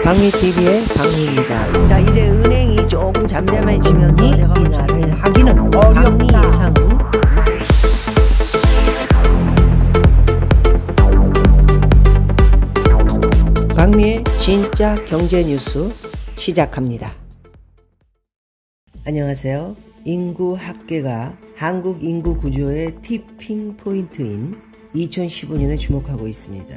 박미TV의 박미입니다. 자, 이제 은행이 조금 잠잠해지면서 이날을 하기는 어렵다. 예상은 박미의 진짜 경제 뉴스 시작합니다. 안녕하세요. 인구 학계가 한국 인구 구조의 티핑 포인트인 2015년에 주목하고 있습니다.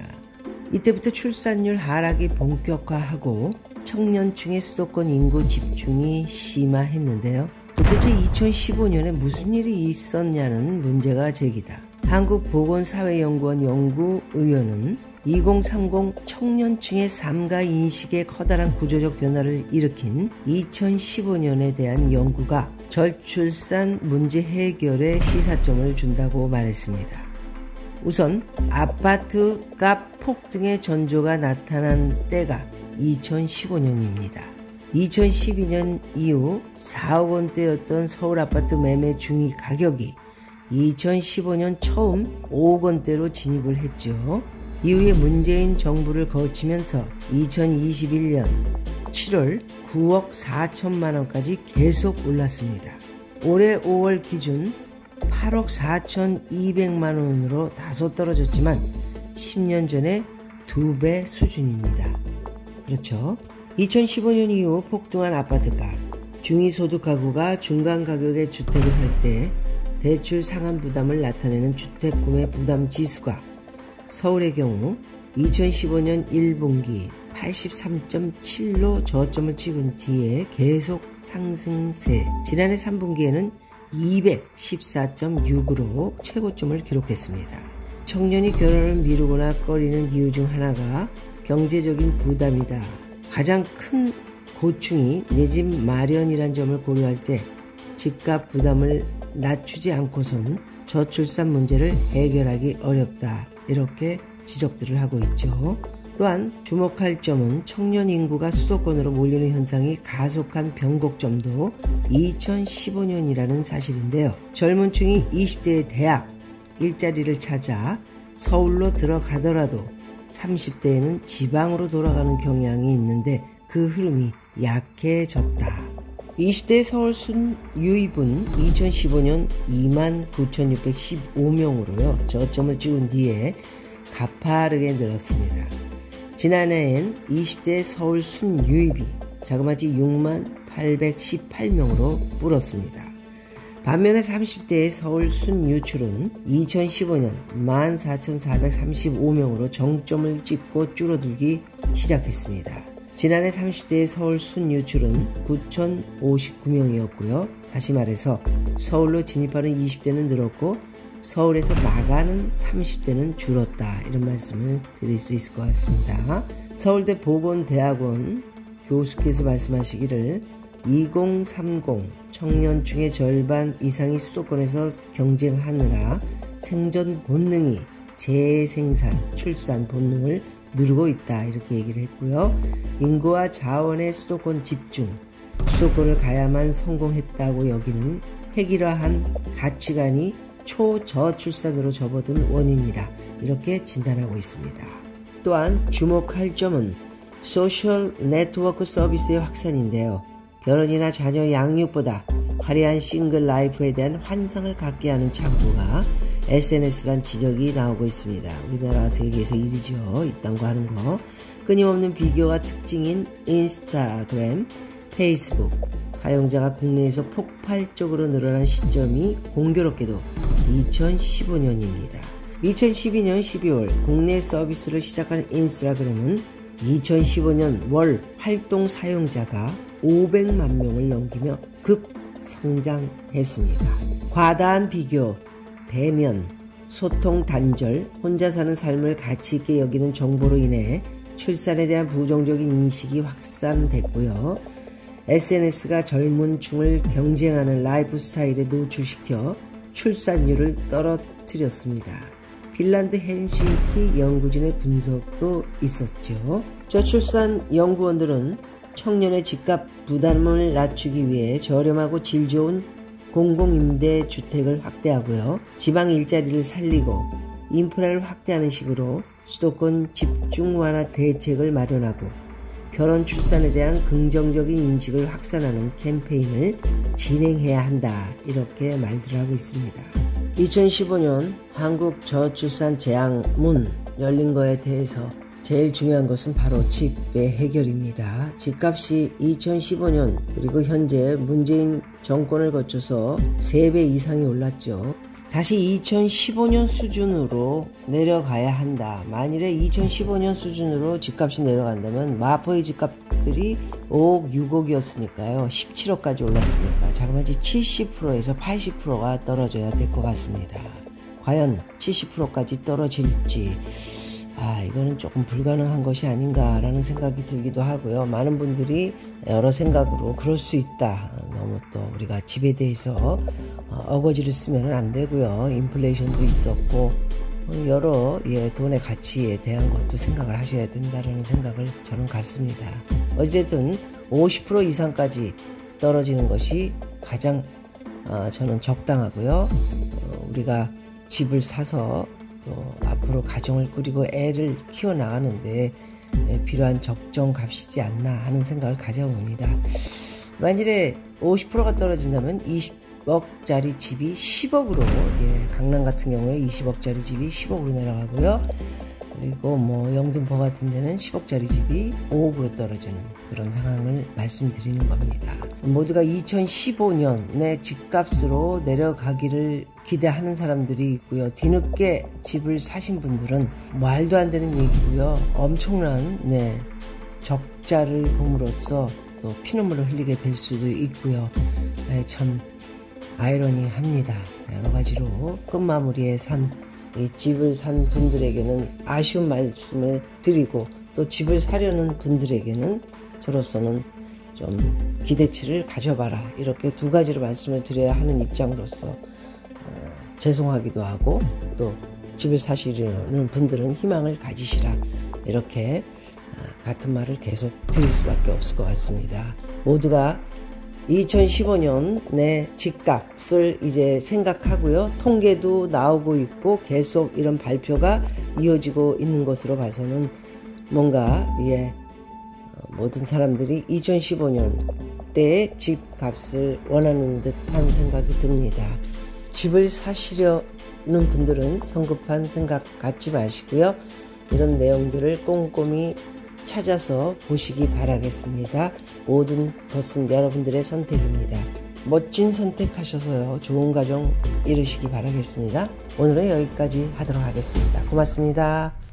이때부터 출산율 하락이 본격화하고 청년층의 수도권 인구 집중이 심화했는데요. 도대체 2015년에 무슨 일이 있었냐는 문제가 제기다. 한국보건사회연구원 연구위원은 2030 청년층의 삶과 인식의 커다란 구조적 변화를 일으킨 2015년에 대한 연구가 저출산 문제 해결에 시사점을 준다고 말했습니다. 우선 아파트 값 폭등의 전조가 나타난 때가 2015년입니다. 2012년 이후 4억 원대였던 서울 아파트 매매 중위 가격이 2015년 처음 5억 원대로 진입을 했죠. 이후에 문재인 정부를 거치면서 2021년 7월 9억 4천만 원까지 계속 올랐습니다. 올해 5월 기준 8억 4,200만 원으로 다소 떨어졌지만 10년 전에 2배 수준입니다. 그렇죠. 2015년 이후 폭등한 아파트값, 중위소득 가구가 중간 가격의 주택을 살 때 대출 상환 부담을 나타내는 주택구매 부담 지수가 서울의 경우 2015년 1분기 83.7로 저점을 찍은 뒤에 계속 상승세, 지난해 3분기에는 214.6으로 최고점을 기록했습니다. 청년이 결혼을 미루거나 꺼리는 이유 중 하나가 경제적인 부담이다. 가장 큰 고충이 내 집 마련이란 점을 고려할 때 집값 부담을 낮추지 않고선 저출산 문제를 해결하기 어렵다. 이렇게 지적들을 하고 있죠. 또한 주목할 점은 청년 인구가 수도권으로 몰리는 현상이 가속한 변곡점도 2015년이라는 사실인데요. 젊은 층이 20대의 대학, 일자리를 찾아 서울로 들어가더라도 30대에는 지방으로 돌아가는 경향이 있는데 그 흐름이 약해졌다. 20대 서울 순유입은 2015년 29,615명으로요. 저점을 찍은 뒤에 가파르게 늘었습니다. 지난해엔 20대 서울 순유입이 자그마치 6818명으로 불었습니다. 반면에 30대의 서울 순유출은 2015년 14,435명으로 정점을 찍고 줄어들기 시작했습니다. 지난해 30대의 서울 순유출은 9,059명이었고요. 다시 말해서 서울로 진입하는 20대는 늘었고 서울에서 나가는 30대는 줄었다. 이런 말씀을 드릴 수 있을 것 같습니다. 서울대 보건대학원 교수께서 말씀하시기를 2030 청년층의 절반 이상이 수도권에서 경쟁하느라 생존 본능이 재생산, 출산 본능을 누르고 있다. 이렇게 얘기를 했고요. 인구와 자원의 수도권 집중, 수도권을 가야만 성공했다고 여기는 획일화한 가치관이 초저출산으로 접어든 원인이다. 이렇게 진단하고 있습니다. 또한 주목할 점은 소셜 네트워크 서비스의 확산인데요. 결혼이나 자녀 양육보다 화려한 싱글 라이프에 대한 환상을 갖게 하는 창구가 SNS란 지적이 나오고 있습니다. 우리나라 세계에서 1위죠. 이딴 거 하는 거. 끊임없는 비교가 특징인 인스타그램, 페이스북, 사용자가 국내에서 폭발적으로 늘어난 시점이 공교롭게도 2015년입니다. 2012년 12월 국내 서비스를 시작한 인스타그램은 2015년 월 활동 사용자가 500만 명을 넘기며 급성장했습니다. 과다한 비교, 대면, 소통 단절, 혼자 사는 삶을 가치 있게 여기는 정보로 인해 출산에 대한 부정적인 인식이 확산됐고요. SNS가 젊은 층을 경쟁하는 라이프 스타일에 노출시켜 출산율을 떨어뜨렸습니다. 핀란드 헬싱키 연구진의 분석도 있었죠. 저출산 연구원들은 청년의 집값 부담을 낮추기 위해 저렴하고 질 좋은 공공임대주택을 확대하고요. 지방 일자리를 살리고 인프라를 확대하는 식으로 수도권 집중 완화 대책을 마련하고 결혼 출산에 대한 긍정적인 인식을 확산하는 캠페인을 진행해야 한다, 이렇게 말들을 하고 있습니다. 2015년 한국 저출산 제한문 열린 거에 대해서 제일 중요한 것은 바로 집의 해결입니다. 집값이 2015년 그리고 현재 문재인 정권을 거쳐서 3배 이상이 올랐죠. 다시 2015년 수준으로 내려가야 한다. 만일에 2015년 수준으로 집값이 내려간다면 마포의 집값들이 5억, 6억이었으니까요. 17억까지 올랐으니까 자그마치 70%에서 80%가 떨어져야 될 것 같습니다. 과연 70%까지 떨어질지, 이거는 조금 불가능한 것이 아닌가라는 생각이 들기도 하고요. 많은 분들이 여러 생각으로 그럴 수 있다. 너무 또 우리가 집에 대해서 어거지를 쓰면 안 되고요. 인플레이션도 있었고 여러 돈의 가치에 대한 것도 생각을 하셔야 된다는 생각을 저는 갖습니다. 어쨌든 50% 이상까지 떨어지는 것이 가장 저는 적당하고요. 우리가 집을 사서 또 앞으로 가정을 꾸리고 애를 키워나가는데 필요한 적정 값이지 않나 하는 생각을 가져봅니다. 만일에 50%가 떨어진다면 20억짜리 집이 10억으로, 강남 같은 경우에 20억짜리 집이 10억으로 내려가고요. 그리고 영등포 같은 데는 10억짜리 집이 5억으로 떨어지는 그런 상황을 말씀드리는 겁니다. 모두가 2015년에 집값으로 내려가기를 기대하는 사람들이 있고요. 뒤늦게 집을 사신 분들은 말도 안 되는 얘기고요. 엄청난 적자를 봄으로써 또 피눈물을 흘리게 될 수도 있고요. 참 아이러니합니다. 여러 가지로 끝마무리에 이 집을 산 분들에게는 아쉬운 말씀을 드리고, 또 집을 사려는 분들에게는 저로서는 좀 기대치를 가져봐라, 이렇게 두 가지로 말씀을 드려야 하는 입장으로서 죄송하기도 하고, 또 집을 사시려는 분들은 희망을 가지시라, 이렇게 같은 말을 계속 드릴 수밖에 없을 것 같습니다. 모두가 2015년 내 집값을 이제 생각하고요. 통계도 나오고 있고 계속 이런 발표가 이어지고 있는 것으로 봐서는 뭔가 모든 사람들이 2015년 때의 집값을 원하는 듯한 생각이 듭니다. 집을 사시려는 분들은 성급한 생각 갖지 마시고요. 이런 내용들을 꼼꼼히 찾아서 보시기 바라겠습니다. 모든 것은 여러분들의 선택입니다. 멋진 선택하셔서요, 좋은 가정 이루시기 바라겠습니다. 오늘은 여기까지 하도록 하겠습니다. 고맙습니다.